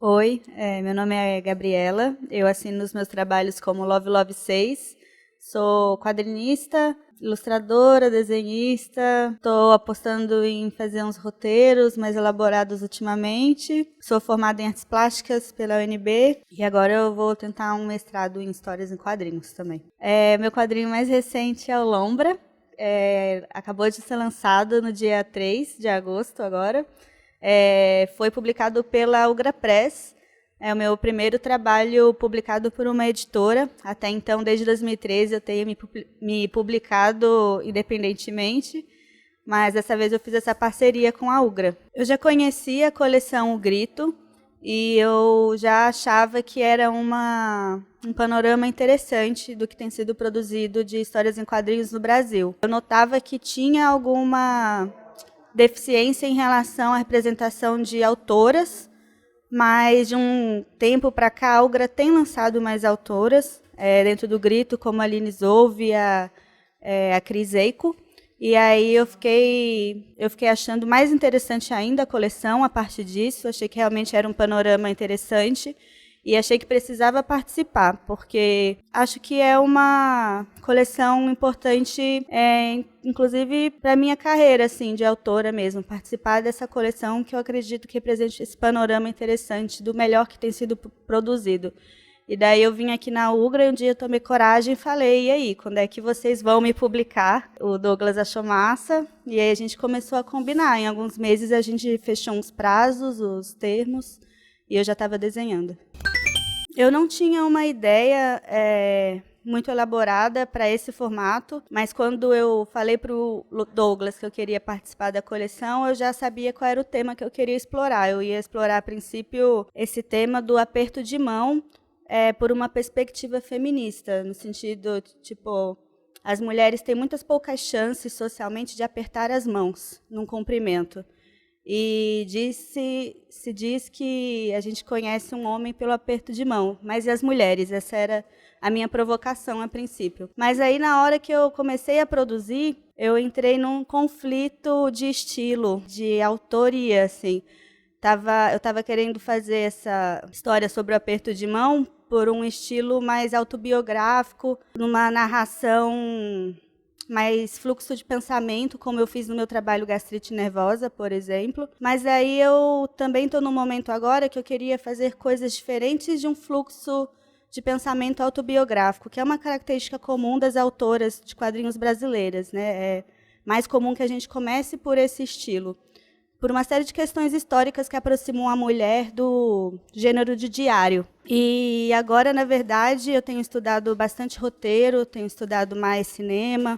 Oi, meu nome é Gabriela, eu assino os meus trabalhos como Love Love 6, sou quadrinista, ilustradora, desenhista, estou apostando em fazer uns roteiros mais elaborados ultimamente, sou formada em artes plásticas pela UNB e agora eu vou tentar um mestrado em histórias em quadrinhos também. Meu quadrinho mais recente é o Lombra, acabou de ser lançado no dia 3 de agosto agora. Foi publicado pela Ugra Press, é o meu primeiro trabalho publicado por uma editora. Até então, desde 2013, eu tenho me publicado independentemente, mas dessa vez eu fiz essa parceria com a Ugra. Eu já conhecia a coleção O Grito e eu já achava que era um panorama interessante do que tem sido produzido de histórias em quadrinhos no Brasil. Eu notava que tinha alguma deficiência em relação à representação de autoras, mas de um tempo para cá a Ugra tem lançado mais autoras dentro do Grito, como a Aline Zolve e a Cris Eiko. E aí eu fiquei achando mais interessante ainda a coleção a partir disso, achei que realmente era um panorama interessante. E achei que precisava participar, porque acho que é uma coleção importante, inclusive para a minha carreira assim, de autora mesmo, participar dessa coleção que eu acredito que represente esse panorama interessante do melhor que tem sido produzido. E daí eu vim aqui na Ugra e um dia eu tomei coragem e falei, e aí, quando é que vocês vão me publicar? O Douglas achou massa, e aí a gente começou a combinar. Em alguns meses a gente fechou uns prazos, os termos, e eu já estava desenhando. Eu não tinha uma ideia muito elaborada para esse formato, mas quando eu falei para o Douglas que eu queria participar da coleção, eu já sabia qual era o tema que eu queria explorar. Eu ia explorar, a princípio, esse tema do aperto de mão por uma perspectiva feminista, no sentido, tipo, as mulheres têm muitas poucas chances socialmente de apertar as mãos num cumprimento. E se diz que a gente conhece um homem pelo aperto de mão, mas e as mulheres? Essa era a minha provocação a princípio. Mas aí, na hora que eu comecei a produzir, eu entrei num conflito de estilo, de autoria, assim. Eu estava querendo fazer essa história sobre o aperto de mão por um estilo mais autobiográfico, numa narração mais fluxo de pensamento, como eu fiz no meu trabalho Gastrite Nervosa, por exemplo. Mas aí eu também estou num momento agora que eu queria fazer coisas diferentes de um fluxo de pensamento autobiográfico, que é uma característica comum das autoras de quadrinhos brasileiras, né? É mais comum que a gente comece por esse estilo, por uma série de questões históricas que aproximam a mulher do gênero de diário. E agora, na verdade, eu tenho estudado bastante roteiro, tenho estudado mais cinema,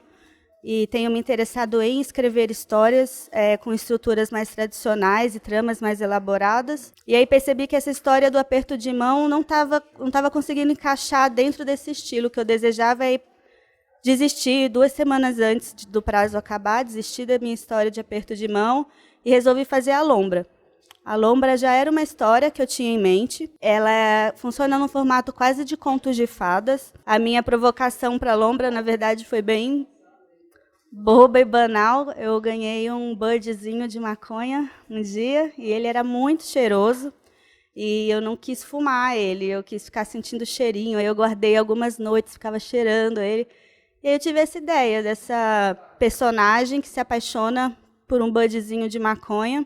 e tenho me interessado em escrever histórias com estruturas mais tradicionais e tramas mais elaboradas. E aí percebi que essa história do aperto de mão não estava conseguindo encaixar dentro desse estilo que eu desejava, e desisti 2 semanas antes do prazo acabar, desisti da minha história de aperto de mão e resolvi fazer a Lombra. A Lombra já era uma história que eu tinha em mente. Ela funciona num formato quase de contos de fadas. A minha provocação para a Lombra, na verdade, foi bem boba e banal. Eu ganhei um budzinho de maconha um dia e ele era muito cheiroso e eu não quis fumar ele, eu quis ficar sentindo o cheirinho. Aí eu guardei algumas noites, ficava cheirando ele. E aí eu tive essa ideia dessa personagem que se apaixona por um budzinho de maconha,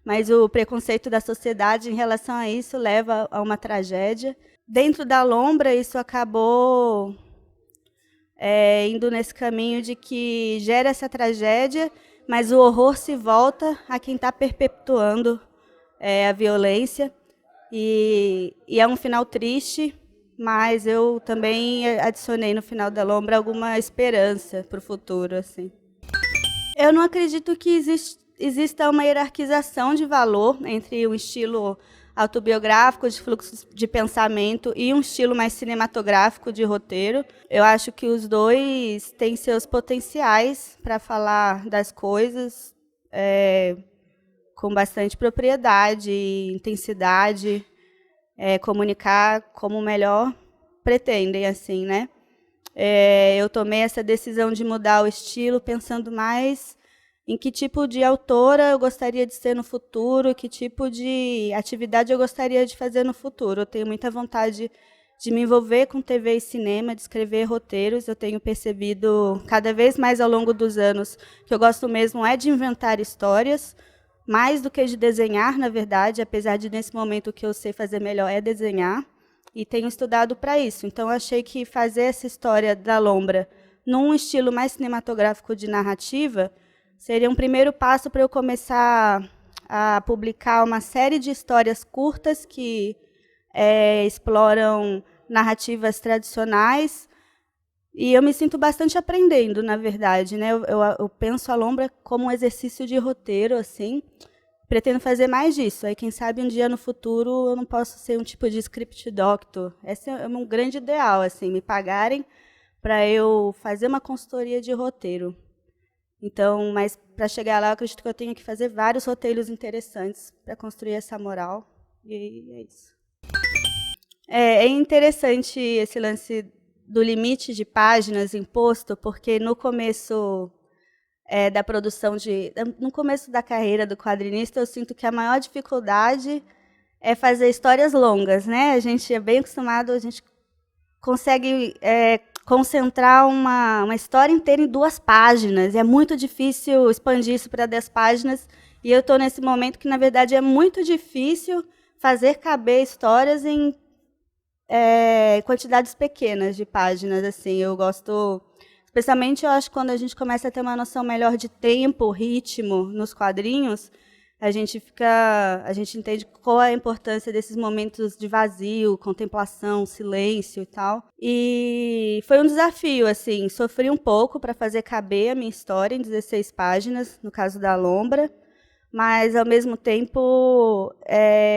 mas o preconceito da sociedade em relação a isso leva a uma tragédia. Dentro da Lombra, isso acabou indo nesse caminho de que gera essa tragédia, mas o horror se volta a quem está perpetuando a violência. E é um final triste, mas eu também adicionei no final da Lombra alguma esperança para o futuro, assim. Eu não acredito que exista uma hierarquização de valor entre um estilo autobiográfico, de fluxo de pensamento, e um estilo mais cinematográfico de roteiro. Eu acho que os dois têm seus potenciais para falar das coisas com bastante propriedade e intensidade, comunicar como melhor pretendem, assim, né? Eu tomei essa decisão de mudar o estilo pensando mais em que tipo de autora eu gostaria de ser no futuro, que tipo de atividade eu gostaria de fazer no futuro. Eu tenho muita vontade de me envolver com TV e cinema, de escrever roteiros. Eu tenho percebido cada vez mais ao longo dos anos que eu gosto mesmo é de inventar histórias, mais do que de desenhar, na verdade, apesar de nesse momento o que eu sei fazer melhor é desenhar, e tenho estudado para isso. Então, eu achei que fazer essa história da Lombra num estilo mais cinematográfico de narrativa seria um primeiro passo para eu começar a publicar uma série de histórias curtas que exploram narrativas tradicionais, e eu me sinto bastante aprendendo, na verdade, né? Eu penso a Lombra como um exercício de roteiro, assim. Pretendo fazer mais disso. Aí, quem sabe, um dia no futuro eu não posso ser um tipo de script doctor. Esse é um grande ideal, assim, me pagarem para eu fazer uma consultoria de roteiro. Então, mas para chegar lá, eu acredito que eu tenho que fazer vários roteiros interessantes para construir essa moral. E é isso. É interessante esse lance do limite de páginas imposto, porque no começo da produção no começo da carreira do quadrinista, eu sinto que a maior dificuldade é fazer histórias longas, né? A gente é bem acostumado, a gente consegue concentrar uma história inteira em 2 páginas. É muito difícil expandir isso para 10 páginas, e eu estou nesse momento que, na verdade, é muito difícil fazer caber histórias em quantidades pequenas de páginas. Assim, eu gosto, especialmente, eu acho que quando a gente começa a ter uma noção melhor de tempo, ritmo nos quadrinhos, a gente entende qual é a importância desses momentos de vazio, contemplação, silêncio e tal. E foi um desafio, assim, sofri um pouco para fazer caber a minha história em 16 páginas, no caso da Lombra, mas, ao mesmo tempo,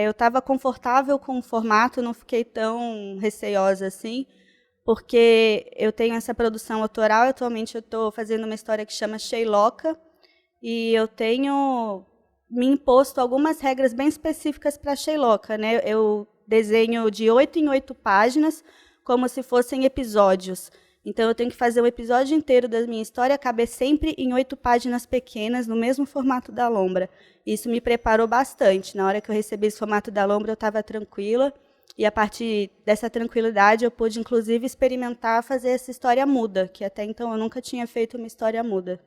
eu estava confortável com o formato, não fiquei tão receosa assim, porque eu tenho essa produção autoral. Atualmente eu estou fazendo uma história que chama Sheilocca, e eu tenho me imposto algumas regras bem específicas para Sheilocca, né? Eu desenho de 8 em 8 páginas, como se fossem episódios. Então, eu tenho que fazer um episódio inteiro da minha história caber sempre em 8 páginas pequenas, no mesmo formato da Lombra. Isso me preparou bastante. Na hora que eu recebi esse formato da Lombra, eu estava tranquila, e a partir dessa tranquilidade eu pude, inclusive, experimentar fazer essa história muda, que até então eu nunca tinha feito uma história muda.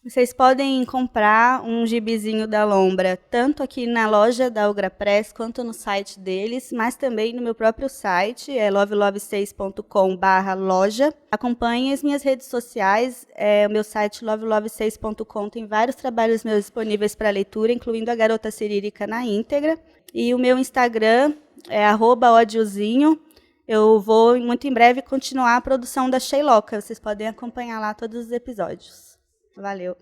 Vocês podem comprar um gibizinho da Lombra, tanto aqui na loja da Ugra Press, quanto no site deles, mas também no meu próprio site, lovelove6.com/loja. Acompanhem as minhas redes sociais, o meu site lovelove6.com tem vários trabalhos meus disponíveis para leitura, incluindo A Garota Cirílica na íntegra. E o meu Instagram é @odiozinho. Eu vou, muito em breve, continuar a produção da Sheilocca. Vocês podem acompanhar lá todos os episódios. Valeu.